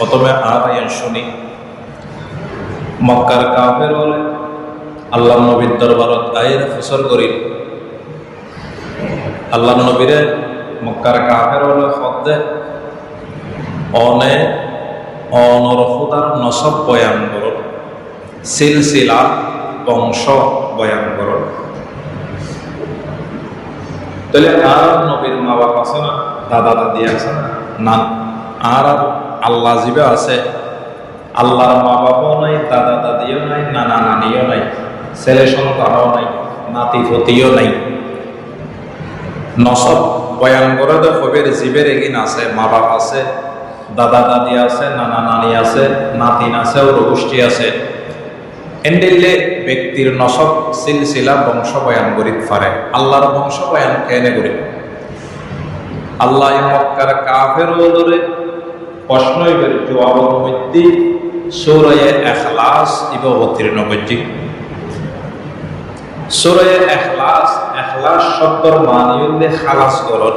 প্রথমে আয়াত শুনি। মক্কার কাফের বলে আল্লাহ নবীর দরবারত আয়ের ফসর করি। আল্লাহ নবীরে মক্কার কাফের বলে শব্দে অনে অনরফুদার নসব বয়ান করল, সিলসিলা বংশ বয়ান করল। তাহলে আর নবীর মা বাপ আছে না, দাদা দাদি আছে না, আর আল্লাহ জীবে আছে। আল্লাহর মা বাবাও নাই, দাদা দাদিও নাই, নানা নানিও নাই, ছেলে সন্তানও নাই, নাতি ফতিও নাই। নসব বয়ান করে তো কবির জীবের এগিন আছে, মা বাপ আছে, দাদা দাদি আছে, নানা নানি আছে, নাতিন আছে, ওর গোষ্ঠী আছে। এন্ডিলে ব্যক্তির নসব সিলসিলা বংশ বয়ান করিতে পারে। আল্লাহর বংশ বয়ান কেনে করি? আল্লাহ মক্কার কাফের ওদরে প্রশ্ন জবাবের মধ্যে সূরা ইখলাস ইবা অবতীর্ণ করছি। সূরা ইখলাস, ইখলাস শব্দের মানে হইলে খালাস করণ,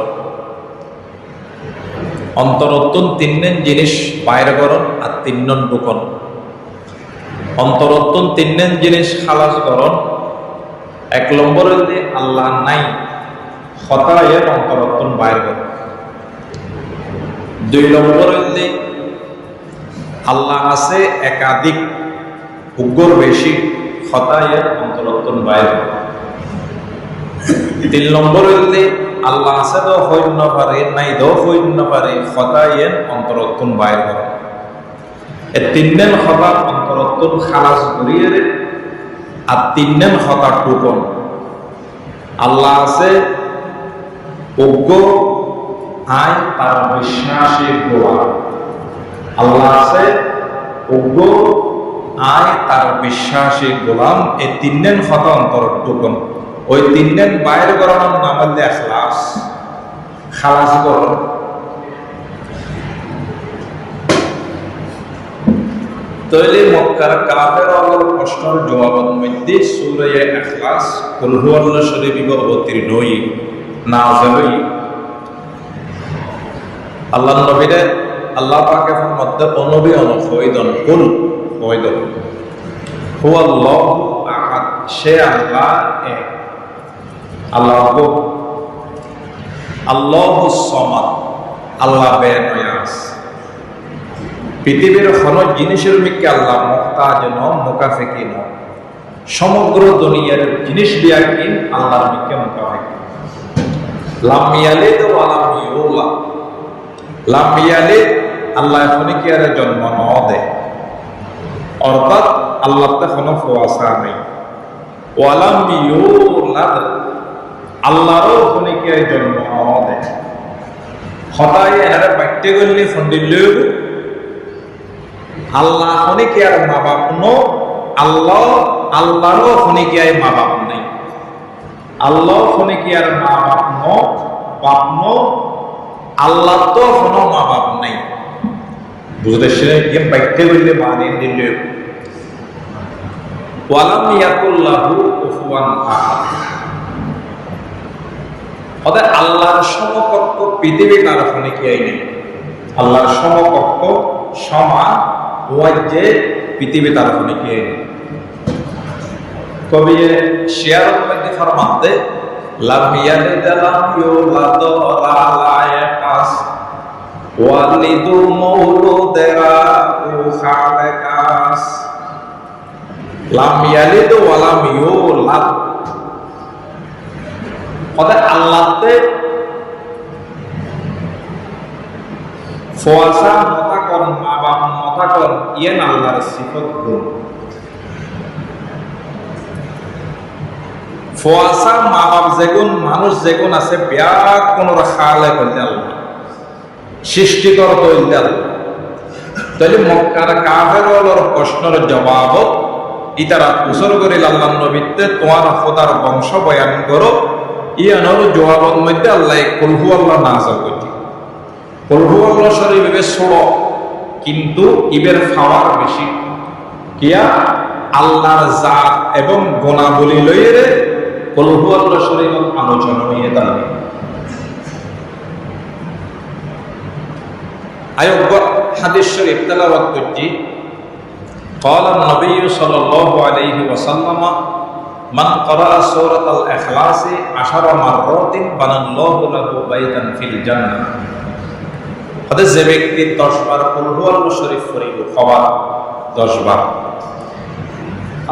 অন্তরত্তন তিনজন জিনিস বাইরে করণ আর তিনজন ঢুকন। অন্তরত্তন তিনজন জিনিস খালাস করণ। এক নম্বর হইলে আল্লাহ নাই, খতায়ের অন্তরত্তন বাইরে করণ। দুই নম্বর হইলে আল্লাহ আছে একাধিক, উগ্র বেশি, খতায়ের অন্তরত্তন বাইরে করণ। তিন নম্বর হইলে আল্লাহ আছে তো হইন্য পারে, নাই দো হইন্য পারে, খতায়ের অন্তরত্তন বাইরে করণ। এই তিনজন খতা অন্তরত্তন খালাস করিয়ে আর তিনজন খতা টুকন। আল্লাহ আছে অজ্ঞ আয় তার বিশ্বাসের গোয়া। আল্লাহ আছে অজ্ঞ আয় তার বিশ্বাসের গোলাম। এই তিনজন খতা অন্তরটুকন। ওই তিনজন বাইরে করানোর নাম হলে ইখলাস, খালাস করণ। তৈলে মক্কার কাফের প্রশ্নের জবাবের মধ্যে সূরা ইখলাস কুল হুয়াল্লাহু শরীফ অবতীর্ণ হই নাযিল হই। আল্লাহ নবীরে আল্লাহ পাকের মধ্যে নবী অনুফয়দন কুল ফয়দন হুয়াল্লাহু আহাদ, সে আল্লাহ এক। আল্লাহ আল্লাহুস সামাদ, আল্লাহ বেনয়াস। পৃথিবীর কোন জিনিসের মিকে আল্লাহ মুহতাজ নন, মুকাফিকি নন। সমগ্র দুনিয়ার জিনিস দিয়া কি আল্লাহর মিকে মুকাফিকি। লাম ইয়ালিদ ওয়া লাম ইউলাদ, লাম ইয়ালিদ আল্লাহ এখনই কি আর জন্ম ন দেয়, অর্থাৎ আল্লাহতে কোনো ফুয়াসা নেই। ওয়া লাম ইউলাদ আল্লাহরও এখনই কি আর জন্ম ন দেয়। হতাই এনারে বাইতে গলি ফন্ডিলেও আল্লাহ হনিকে আর মা বাপ নো, আল্লাহ আল্লাহরও হনিকে আর মা বাপ নেই। আল্লাহ হনিকে আর মা বাপ নো, বাপ নো, আল্লাহ তো কোনো মা বাপ নেই। বুঝতে সে গেম বাইতে বললে মানে দিলে ওয়ালাম ইয়াকুল্লাহু কুফুয়ান আহাদ। অর্থাৎ আল্লাহর সমকক্ষ পৃথিবী কার হনিকে আই নেই। আল্লাহর সমকক্ষ সমান ওয়াজে পৃথিবী তার হনিকে কবি শেয়ারত মধ্যে ফরমাতে লাম ইয়ালিদ লাম ইউলাদ ওয়া লা ইয়াকাস ওয়ালিদু মাউলুদেরা ও খালাকাস। লাম ইয়ালিদ ওয়া লাম ইউলাদ, অর্থাৎ আল্লাহতে ফুয়াসা মতাকন, মা বাপ মতাকন, ইয়েন আল্লাহর সিফত গুণ। ফুয়াসা মা বাপ যেগুন, মানুষ যেগুন আছে, ব্যাগ কোন খালে করতে আল্লাহ, সৃষ্টিকর করতে আল্লাহ। তাহলে মক্কার কাফেরর প্রশ্নের জবাব ইতারা উসর করিল আল্লাহ নবীতে তোমার খোদার বংশ বয়ান করো। ইয়ানোর জবাবের মধ্যে আল্লাহ কুল হুয়াল্লাহু নাযিল করছে। কুল হুয়াল্লাহু শরীফ এবে ছোড়ো, কিন্তু ইবের পাওয়ার বেশি। কিয়া আল্লাহর জাত এবং গুণাবলী লইয়ে কুল হুয়াল্লাহু শরীফ আলোচনা হইয়ে দাঁড়াবে। আয়োগ হাদিস শরীফ তেলাওয়াত করছি। قال النبي صلى الله عليه وسلم من قرأ سورة الإخلاص 10 مرات بنى الله له بيتا في الجنة। হাদিস যে ব্যক্তি 10 বার কুল হুয়াল্লাহু শরীফ পড়িল, খবর 10 বার,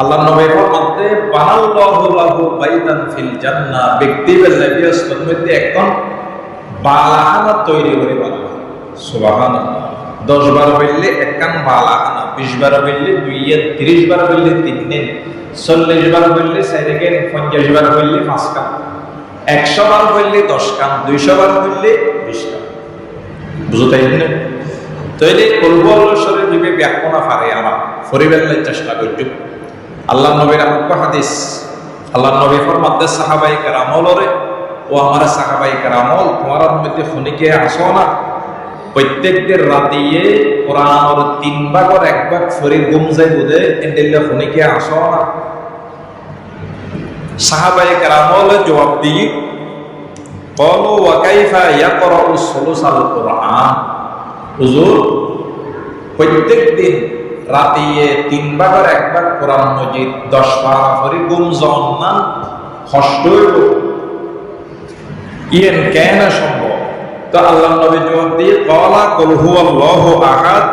আল্লাহ নবী ফরমাতে বানাল্লাহু লাহু বাইতান ফিল জান্নাহ, ব্যক্তি বেলাবিয়াসের মধ্যে একজন বালাখানা তৈরি করে বলা। সুবহানাল্লাহ। 10 বার বললে একখান বালাখানা, 20 বার বললে 2 30 বার বললে 3 40 বার বললে 4 50 বার বললে 5 কান, 100 বার বললে 10 কান, 200 বার বললে 20 কান। বুঝতে পারলেন? তাইলে কুলহুয়াল্লাহু শরীফ দিবে ব্যাখ্যা পারে আমার পরিবেলের চেষ্টা করতে। আল্লাহ নবীর আমল হাদিস, আল্লাহ নবী ফরমাতে সাহাবায়ে কেরামলরে ও আমার সাহাবায়ে কেরামল, তোমার মধ্যে খনিকে আসো না, প্রত্যেকদের রাতিয়ে কোরআনের 3 ভাগের 1 ভাগ ফরিদ ঘুম যায় বুঝে এন্ডেলে খনিকে আসো না। সাহাবায়ে কেরামল জবাব দিয়ে ক্বালু ওয়া কাইফা ইয়াকরাউ সুলুসাল কুরআন, হুজুর প্রত্যেক দিন রাতিয়ে 3 ভাগের 1 ভাগ কোরআন মজিদ 10 পারা ফরিদ ঘুম জন্না কষ্ট হইব, ইয়েন কেন সম্ভব? তো আল্লাহ নবী জবাব দিয়ে ক্বালা কুল হুয়াল্লাহু আহাদ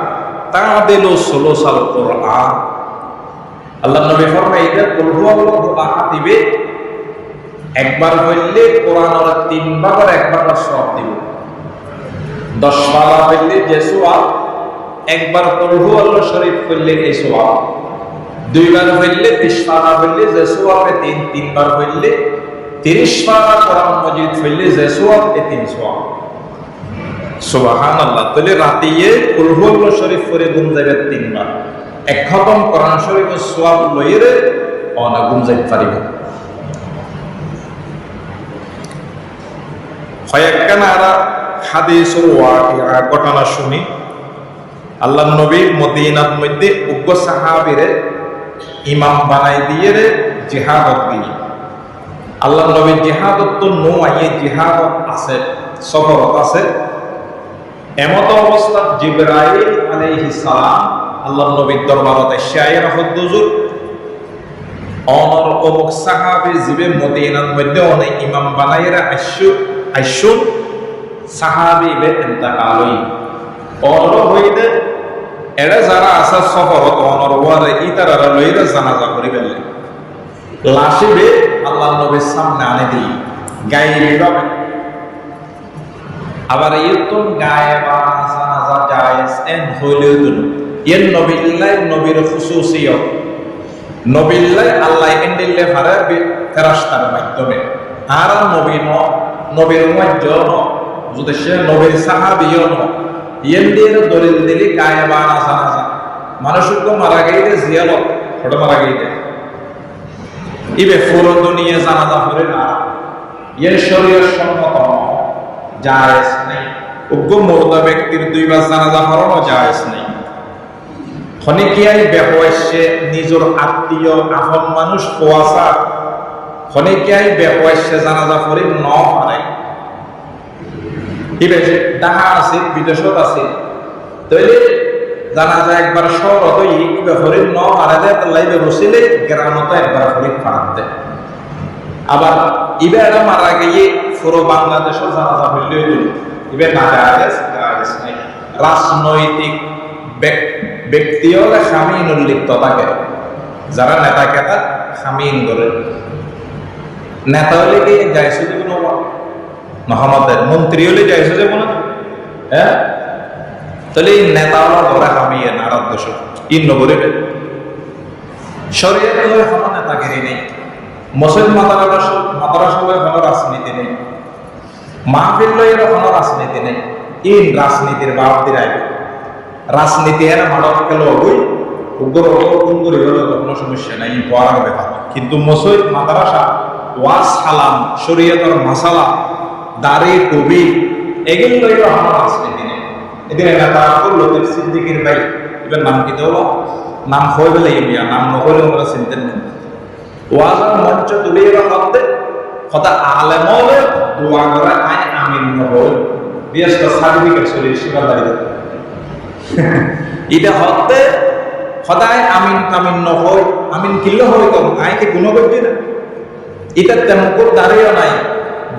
তা'দিলু সুলুসাল কুরআন। আল্লাহ নবী ফরমাইলেন কুল হুয়াল্লাহু আহাদ দিবে একবার বললে কোরআনের 3 ভাগের 1 ভাগ সওয়াব দিব। 10 পারা বললে যে সওয়াব, একবার কুল হুয়াল্লাহু শরীফ পড়লে এই সওয়াব, 2 বার বললে 20 পারা বললে যে সওয়াবে 3 বার বললে 30 পারা কোরআন মজিদ পড়লে যে সওয়াব 3 সওয়াব। সুবহানাল্লাহ। তাহলে রাতিয়ে কুল হুয়াল্লাহু শরীফ পড়ে ঘুম যাবে 3 বার, এক খতম কোরআন শরীফের সওয়াব লইরে অনা ঘুম যাইতে পারিবে। কয়েকখানা হাদিসের ওয়াকিয়া ঘটনা শুনি। আল্লাহ নবী মদিনার মধ্যে উগ্র সাহাবীরে ইমাম বানাই দিয়ে জিহাদত দিয়ে, আল্লাহ নবী জিহাদত তো নো আইয়ে জিহাদত আছে, সফরত আছে। এমত অবস্থা জিবরাইল আলাইহিস সালাম আল্লাহ নবীর দরবারত শায়ের হুজুর অনর অমুক সাহাবী জিবে মদিনার মধ্যে অনেক ইমাম বানাইরা আইসু সাহাবী বে ইন্তেকাল হই অনর হইতে এরা যারা আছে সফরত অনর ওয়ারে ইতারারা লইরা জানাজা করিবেন, লাশিবে আল্লাহ নবীর সামনে আনে দিই গায়ে ভাবে। আবার ইয়তুন গায়ে বা জানাজা জায়েজ এন হইলেও দুন ইয়েন নবিল্লাহ নবীর খুসুসিয়ত, নবিল্লাহ আল্লাহ এন্ডিল্লে ফারে ফেরেশতার মাধ্যমে, আর নবী ন নবীর মধ্য ন যদি সে নবীর সাহাবীও ন ইয়েন্দের দলিল দিলি গায়ে বা জানাজা মানুষকে মারা গেলে জিয়ারত ফটো মারা গেলে ইবে পুরো দুনিয়া জানাজা করে না, এর শরীয়ত সম্মত জায়েজ নেই। উগ্র মুর্দা ব্যক্তির 2 বার জানাজা পড়ানো জায়েজ নেই। খনিকিয়াই বেহওয়াসে নিজের আত্মীয় আপন মানুষ কোয়াসা, খনিকিয়াই বেহওয়াসে জানাজা পড়ে ন পারে। ইবে ডাহা আছে বিদেশত আছে, তাইলে জানাজা একবার শহরত ইবে পড়ে ন পারে দেয়, লাইবে রসিলে গ্রামত একবার পড়ে ফাড়াত দেয়। আবার ইবে এটা মারা গিয়ে পুরো বাংলাদেশের জানাজা হইলে ইবে না জায়েজ নাই। রাজনৈতিক ব্যক্তি হলে খামিন উল্লিপ্ত থাকে, যারা নেতা কেতা খামিন করে, নেতা হলে কি যাইছে যে কোনো মহামতের মন্ত্রী হলে যাইছে যে কোনো, হ্যাঁ তাহলে এই নেতা হলো ঘরে খামিয়ে না রাজ্য ইন নগরে শরীয়ত হয়ে কোনো নেতাগিরি নেই, মুসলিম মাদ্রাসা হয়ে কোনো রাজনীতি নেই, মাহফিল লইয়ের কোনো রাজনীতি নেই। ইন রাজনীতির বাপ দিরাই রাজনীতি এর মাদক গেল ওই উগ্র কুঙ্গুরি হলো কোনো সমস্যা নাই, পড়া ব্যাপার। কিন্তু মুসলিম মাদ্রাসা ওয়াজ সালাম শরীয়তের মাসালা দাড়ি টুবি এগুলো লইয়ের কোনো রাজনীতি নেই। এদিকে নেতা লতিফ সিদ্দিকীর ভাই এবার নাম কি দেওয়া নাম হয়ে গেলে ইয়া নাম নহলে আমরা চিনতেন না। ওয়াজের মঞ্চ তুলিয়ে রাখতে কথা আলেম হলে দোয়া করে আই আমিন নহল বিএসটা সার্টিফিকেট চলে শিবার দাঁড়িয়ে এটা হতে সদায় আমিন তামিন নহয়, আমিন কিল্লো হয় তো আইকে গুণ করছি না। এটা তেমন দাঁড়িয়েও নাই,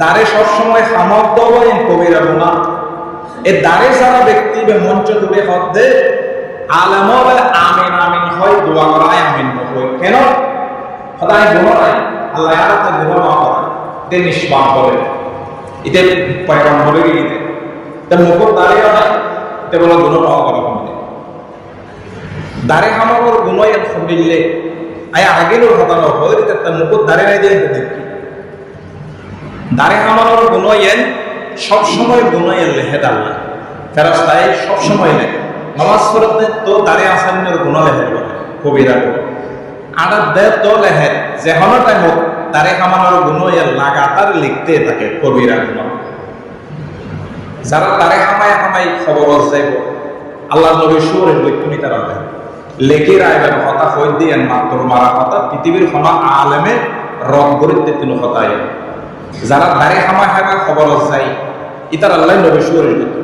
দাঁড়ে সবসময় সামর্থ্য হয় কবিরা গুণা। এ দাঁড়ে সারা ব্যক্তি মঞ্চ দূরে হতে আলেম আমিন আমিন হয়, দোয়া করায় আমিন হয়। কেন সদায় গুণ নাই, আল্লাহ আলাদা গুণ না করা, এটা নিষ্পাপ করে, এটা পয়গম্বরে গিয়ে তা মুখর দাঁড়িয়েও নাই, এটা বলে গুণ না করা হবে। দাঁড়ে খামানোর গুণ মিললে আয় আগেও হতানো হয়, তার মুখর দাঁড়িয়ে নাই দিয়ে দেখি দাঁড়ে খামানোর গুণ সবসময় গুণ লেখে আল্লাহ ফেরস্তায় সবসময় লেখে। নামাজ পড়তে তো দাঁড়িয়ে আসানের গুণ লেখে বলে কবিরা গুণ আর দে তো লেখে যে কোনো টাইমত দাঁড়ে খামানোর গুণ লাগাতার লিখতে থাকে কবিরা গুণ। যারা দাঁড়ে খামায় খামাই খবর যাইব আল্লাহ নবী সুরের বৈজ্ঞানিক তারা লেখে রায়বেন হতা হয়ে দিয়ে মাত্র মারা কথা পৃথিবীর ক্ষমা আলেমে রং গরিতে তিনি হতায়। যারা দাঁড়ে হামা হামা খবর যাই ইতার আল্লাহ নবী সুরের ভিতরে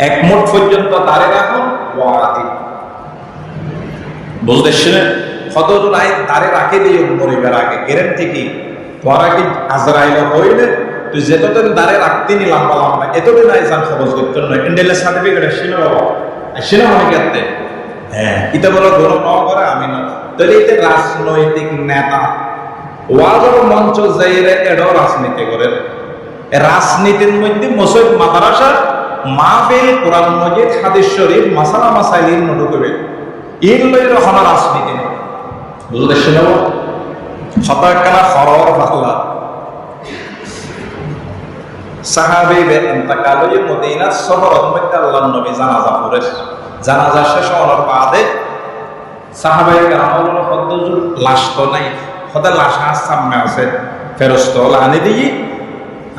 এক মুঠ পর্যন্ত দাঁড়ে রাখুন ওয়ারাতি বুঝতেছিলেন কত নাই দাঁড়ে রাখে দিয়ে মরিবার আগে গ্যারান্টি কি তোরা কি আজরাইল হইলে তুই যেতদিন দাঁড়ে রাখতে নিলাম বললাম না এতদিন আইসান খবর করতে নয় ইন্ডেলের সার্টিফিকেট আসছিল বাবা আসছিল অনেক ক্ষেত্রে। হ্যাঁ এটা বলো ধরো পাওয়া করে আমি না তাহলে এতে রাজনৈতিক নেতা ওয়াজর মঞ্চ যাইরে এডো রাজনীতি করে। রাজনীতির মধ্যে মসজিদ মাদ্রাসা মাহফিল কোরআন মজিদ হাদিস শরীফ মাসালা মাসাইল নডুকবে ইন লইর হনা রাজনীতি বুঝতেছেন শতকরা খরর বাংলা সাহাবী বে ইন্তাকালে মদিনা শহরের মধ্যে আল্লাহর নবী জানাজা পড়ে জানাজা শেষ হওয়ার বাদে সাহাবায়ে কেরামের হদ্দুর লাশ তো নাই হদা লাশ সামনে আছে ফেরেশতা আনি দিই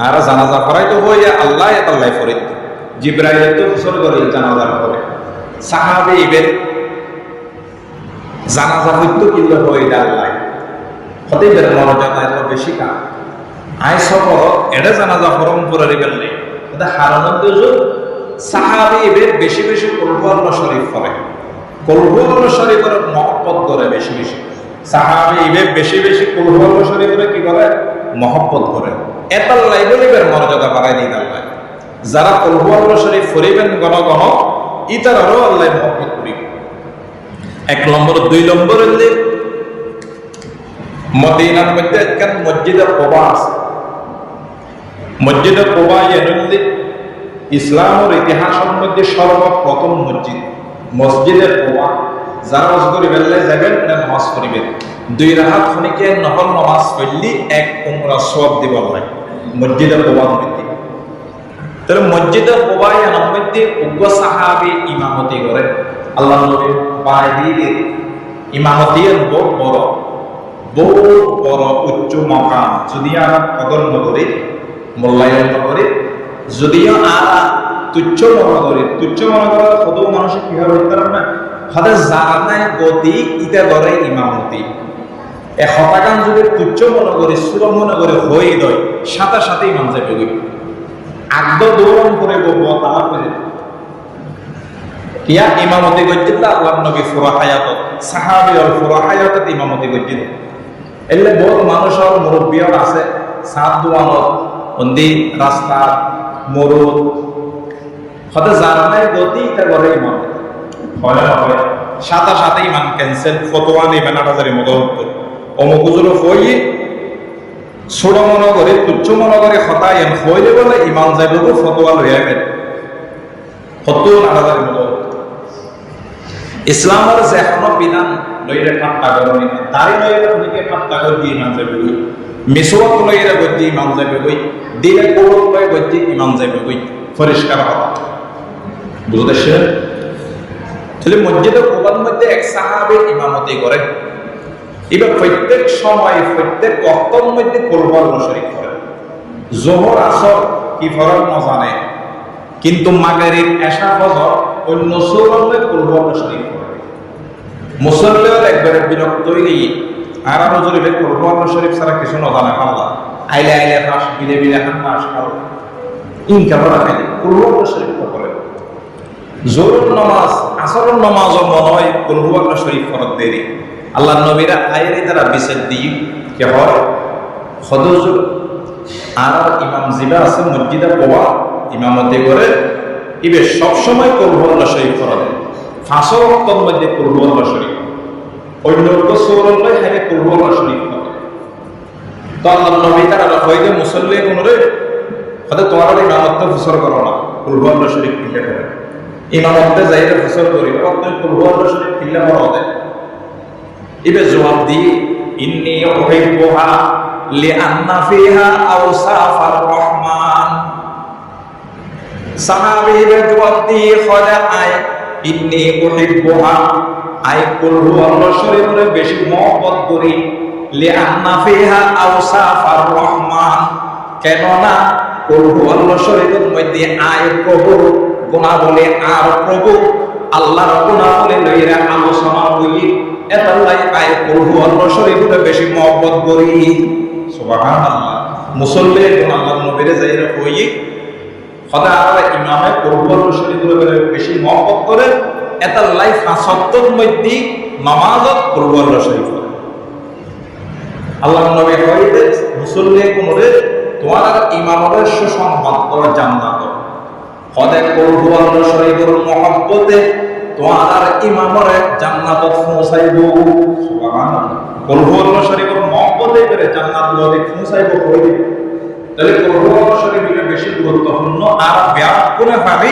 আর জানাজা পড়াই তো হইয়া আল্লাহ তাআলাই ফরিদ জিবরাইল তো ফসল করে জানাজা পড়ে সাহাবী বে জানাজা হইতো কিন্তু হই আল্লাহ হতে বের মর্যাদা এত বেশি কা আই সফর এটা জানাজা ফরম করে রিবেলনি এটা হারানোর দুজো সাহাবী বে বেশি বেশি কুরআন শরীফ পড়ে কুরআন শরীফের মহব্বত করে বেশি বেশি সাহাবী বে বেশি বেশি কুরআন শরীফের কি করে মহব্বত করে এত লাইবেলের মর্যাদা বাড়াই দিতে আল্লাহ। যারা কুরআন শরীফ পড়িবেন গণ গণ ইতারও আল্লাহ মহব্বত করি। এক নম্বর দুই নম্বর হলে মদিনার মধ্যে একখান মসজিদে কুবা আছে। মসজিদে কুবা এনলি ইসলামের ইতিহাসের মধ্যে সর্বপ্রথম মসজিদ মসজিদে কুবা। যারা ওয়াজ করি বেলায় যাবেন নামাজ পড়িবেন দুই রাকাত খনিকে নফল নামাজ পড়লি এক উমরা সওয়াব দিব আল্লাহ মসজিদে কুবার মধ্যে। তাহলে মসজিদে কুবা এর মধ্যে উগ্র সাহাবী ইমামতি করে আল্লাহ নবী বাইরে ইমামতি বহুত বড় উচ্চ মাকাম যদি আমরা কদর নগরী মূল্যায়ন করে যদিও আর তুচ্ছ মনে করি কত মানুষের কি হবে না হাতে জানায় গতি ইটা ধরে ইমামতি এ হতাকান যদি তুচ্ছ মনে করি সুর মনে করে হয়ে দয় সাথে সাথে ইমাম যাবে গই আগ্দ দৌড়ন করে বলবো তালা করে ইয়া ইমামতি করছিল আল্লাহ নবী ফুরা হায়াত সাহাবী আর ফুরা হায়াত ইমামতি করছিল এলে বহুত মানুষের মুরব্বিয়র আছে সাত দোয়ানত অন্দি রাস্তা মরুদ হতে জানায় গতি ইটা করে ইমাম হয় না হয় সাথে সাথে ইমান ক্যান্সেল ফতোয়া নেবেন ৮০০০ মতো অমুকুজুরও হই ছোট মনে করে তুচ্ছ মনে করে হতায় হইলে বলে ইমান যাইব ফতোয়া লই আইবেন ৭০-৮০০০ মতো। ইসলামের যে এখনো বিধান লইরে ঠাট্টা করনি তারই লইরে অনেকে ঠাট্টা করে দিয়ে ইমান যাবে বই মিসওয়াক লইরে গদ্দি ইমান যাবে বই দিলে কোরআন লই গদ্দি ইমান যাবে বই পরিষ্কার কথা বুঝতেছেন। তাহলে মসজিদে কুবার মধ্যে এক সাহাবী ইমামতি করে এবার প্রত্যেক সময় প্রত্যেক ওয়াক্তের মধ্যে কুরআন শরীফ পড়ে যোহর আসর কি ফরজ না জানে কিন্তু মাগরিব এশা ফজর অন্য সুরতে কুরআন শরীফ পড়ে মুসল্লিরা একবারে বিরক্ত হইলি আর হুজুরে কুরআন শরীফ ছাড়া কিছু না জানে আল্লাহ আইলে পাস বিলে হান পাস খাও ইনকা পড়া খালি কুরআন শরীফ পড়ে জোহর নামাজ আসরের নামাজও মনে হয় কুল হুয়াল্লাহ শরীফ ফরজ দেরি আল্লাহর নবীরা আয়েরই দ্বারা বিচার দিই কে হয় হদুজুর আর ইমাম জিবা আছে মসজিদে কোবা ইমামতি করে ইবে সবসময় কুল হুয়াল্লাহ শরীফ ফরজ ফাঁস ওয়াক্তের মধ্যে কুল হুয়াল্লাহ শরীফ অন্য সূরাল্লাহ হারে কুল হুয়াল্লাহ শরীফ তো আল্লাহর নবী তারা হইতে মুসল্লি কোনরে হয়তো তোমার ইমামত ফসর করো না কুল হুয়াল্লাহ শরীফ কিল্লা করে ইমামতে যাইতে ফসল করি আপনি কুল হুয়াল্লাহ শরীফ কিল্লা করা হবে ইবে জবাব দি ইন্নী উহিব্বুহা লিআন্না ফিহা আওসাফার রহমান সাহাবীরা জবাব দি খোদা আয় ইন্নী উহিব্বুহা আই কুল হুয়াল্লাহ শরীফের বেশি মহব্বত করি লিআন্না ফিহা আওসাফার রহমান কেন না কুল হুয়াল্লাহ শরীফের মধ্যে আয় প্রভু গুনাহ বলে আর প্রভু আল্লাহর গুনাহ বলে লইরা আলোচনা করি এতাল্লাই আয় কুল হুয়াল্লাহ শরীফের বেশি মহব্বত করি সুবহানাল্লাহ মুসল্লি কোন আল্লাহর নবীরে যাইরা কই খোদা আর ইমামে কুল হুয়াল্লাহ শরীফের বেশি মহব্বত করে এতাল্লাই ফাসত্তর মধ্যে নামাজত কুল হুয়াল্লাহ শরীফ আল্লাহর নবী কইতে মুসল্লি কোনরে তোমার ইমামের সুসংবাদ তোরা জান্নাত খোদা কুল হুয়াল্লাহ শরীফের মহব্বতে তোমার ইমামরে জান্নাতত পৌঁছাইবো সুবহানাল্লাহ কুল হুয়াল্লাহ শরীফের মহব্বতে করে জান্নাত লদি পৌঁছাইবো কই তাহলে কুল হুয়াল্লাহ শরীফের বেশি গুরুত্বপূর্ণ আর ব্যাপকভাবে ভাবে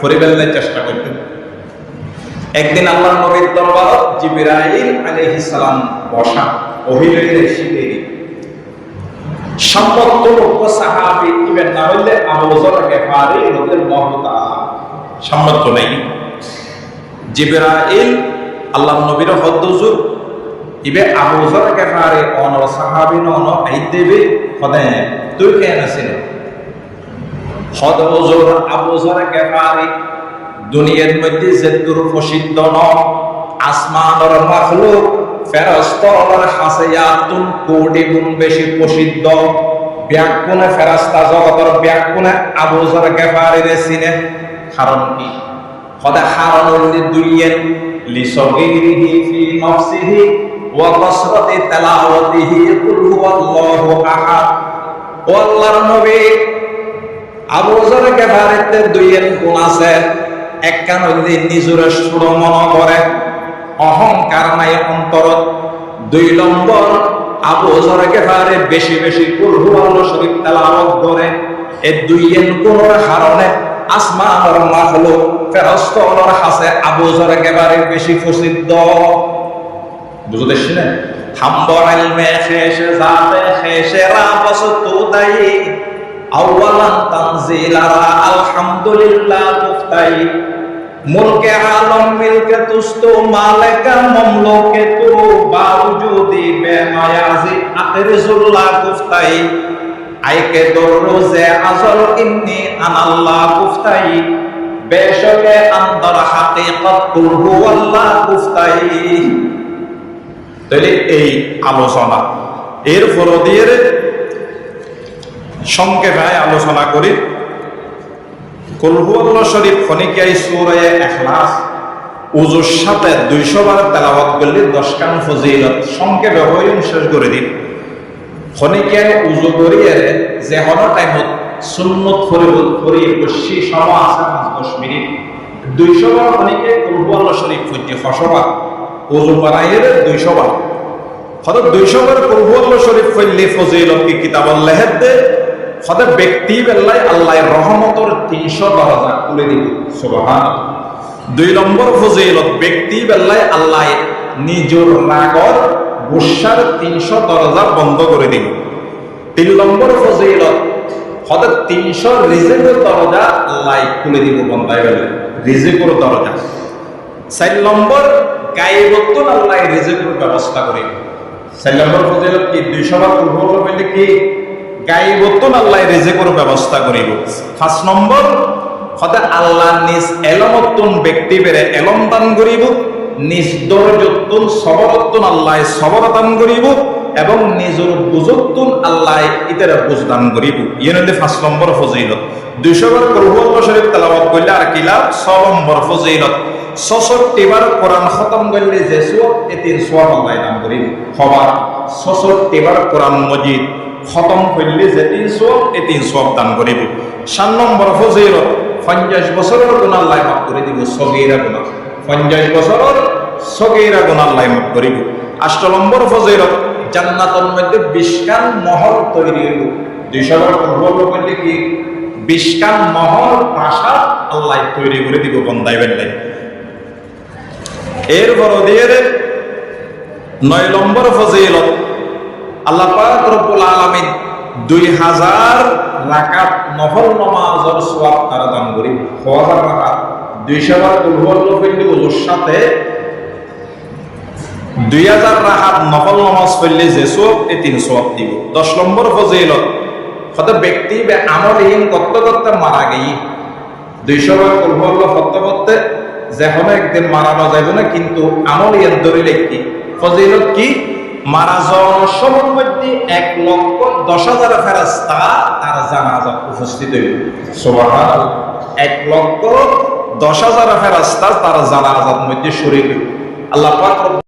পরিবেলনের চেষ্টা করতে একদিন আল্লাহর নবীর দরবারত জিবরাইল আলাইহিস সালাম বসা ওহীর শিখে সম্পত্ত লোক সাহাবী ইবেন না হইলে আবু যর গফারি রাদিয়াল্লাহু তাআলা সম্পত্ত নাই জিবরাইল আল্লাহর নবীর হদ্দুজুর ইবে আবু যর গফারি অন সাহাবী নন আইতেবে খোদা তুই কেন আছিস হদ্দুজুর আবু যর গফারি দুনিয়ার মধ্যে যেদুর প্রসিদ্ধ ন আসমানের মাখলুক ফেরেশতার হাসিয়াতুন কোটি গুণ বেশি প্রসিদ্ধ ব্যাকুনে ফেরেশতা জগতের ব্যাকুনে আবু যর গফারির সিনে কারণ কি খোদা হারানুল দুইয়েন লিসগীরিহি ফি নফসিহি ওয়া কাসরাতি তিলাওয়াতিহি কুল হুয়াল্লাহু আহাদ ও আল্লাহর নবী আবু যর গফারিতে দুইয়েন গুণ আছে একখান হইলে নিজরে ছোট মনে করে অহংকার নাই অন্তরত দুই নম্বর আবু যর গফারি বেশি বেশি কুল হুয়াল্লাহ শরীফ তেলাওয়াত করে এই দুইয়েন কোনের কারণে আসমানের মাখলুক ফেরেশতার হাসে আবু যর গফারি বেশি প্রসিদ্ধ বুঝতেছ না হাম্বর ইলমে শেষে জাতে শেষে রাবসতু দাই আওয়ালান তানজিলারা আলহামদুলিল্লাহ মুফতাই মুলকে আলম মিলকে তুস্তু মালিকা মামলুকে তু বাউজুদি বেমায়াজি আখরিজুল্লাহ গুফতাই আইকে দররোজে আজল ইন্নি আনাল্লাহ গুফতাই বেশকে আন্দর হাকিকত কুল হুয়াল্লাহ গুফতাই তাহলে এই আলোচনা এর ফরদিয়ের সংক্ষেপে আলোচনা করি কুল হুয়াল্লাহ শরীফ খনিকাই সূরা ইখলাস ওযুর সাথে 200 বার তেলাওয়াত করলে 10 কান ফজিলত সংক্ষেপে হইম শেষ করে দিন খনিকাই ওযু করিয়ে যে হন টাইমত সুন্নত ফরিদ করি বেশি সময় আছে 10 মিনিট 200 বার খনিকাই কুল হুয়াল্লাহ শরীফ পড়তে খসবা ওযু বানাইয়ে 200 বার হয়তো 200 বার কুল হুয়াল্লাহ শরীফ পড়লে ফজিলত কি কিতাব আল্লাহর দে খোদা ব্যক্তি বেল্লাই আল্লাহর রহমতের 300 দরজা খুলে দিল সুবহানাল্লাহ দুই নম্বর ফজিলত ব্যক্তি বেল্লাই আল্লাহ নিজের রাগর গুসার 300 দরজা বন্ধ করে দিল তিন নম্বর ফজিলত খোদা 300 রিজিকের দরজা আল্লাহ খুলে দিব বন্দাই বেল্লাই রিজিকের দরজা চার নম্বর গায়বত্ব আল্লাহ রিজিকের ব্যবস্থা করে 4 নম্বর ফজিলত কি 200 বার কুল হুয়াল্লাহ বললে কি গায়বতুন আল্লাহ রিজিকের ব্যবস্থা করিব 5 নম্বর খোদা আল্লাহ নিজ এলমতুন ব্যক্তি বেরে এলম দান করিব নিজ দরজতুন সবরতুন আল্লাহ সবর দান করিব এবং নিজের বুজুর্তুন আল্লাহ ইতারা বুঝদান করিব। ইয়ে নদী 5 নম্বর ফজিলত। 200 বার কুরআন শরীফ তেলাওয়াত করলে আর কিলা 6 নম্বর ফজিলত। 66 বার কোরআন খতম করলে যে সওয়াব এতির সওয়াব আল্লাহ দান করিব। খবর 66 বার কোরআন মজিদ খতম করলে যে 3 সওয়াব এতির সওয়াব দান করিব। 7 নম্বর ফজিলত 50 বছরের গুনাহ আল্লাহ মাফ করে দিব, সগীরা গুনাহ। 50 বছরের সগীরা গুনাহ আল্লাহ মাফ করিব। 8 নম্বর ফজিলত জান্নাতের মধ্যে 20 খান মহল তৈরি হইব। 200 বার কুরআন পড়লে কি 20 খান মহল প্রাসাদ আল্লাহ তৈরি করে দিব বন্দাই বেলায়। এরপর দিয়ে 9 নম্বর ফজিলত আল্লাহ পাক রব্বুল আলামিন 2000 রাকাত নফল নামাজের সওয়াব তারা দান করিব। 1000 রাকাত 200 বার কুরআন পড়লে ওর সাথে 2000 রাকাত নফল নামাজ পড়লে যে সওয়াব এই 3 সওয়াব দিব। 10 নম্বর ফজিলত কত ব্যক্তি বে আমলহীন করতে করতে মারা গই। 200 বার কুরআন পড়তে পড়তে যখন একদিন মারা যাইব না, কিন্তু আমলহীন ধরিলে কি ফজিলত কি মারা যাওয়ার সময়ের মধ্যে 1,10,000 ফেরেশতা তার জানাজা উপস্থিত হইল। সুবহানাল্লাহ। 1,10,000 ফেরেশতা তার জানাজার মধ্যে শরীক হইল। আল্লাহ পাক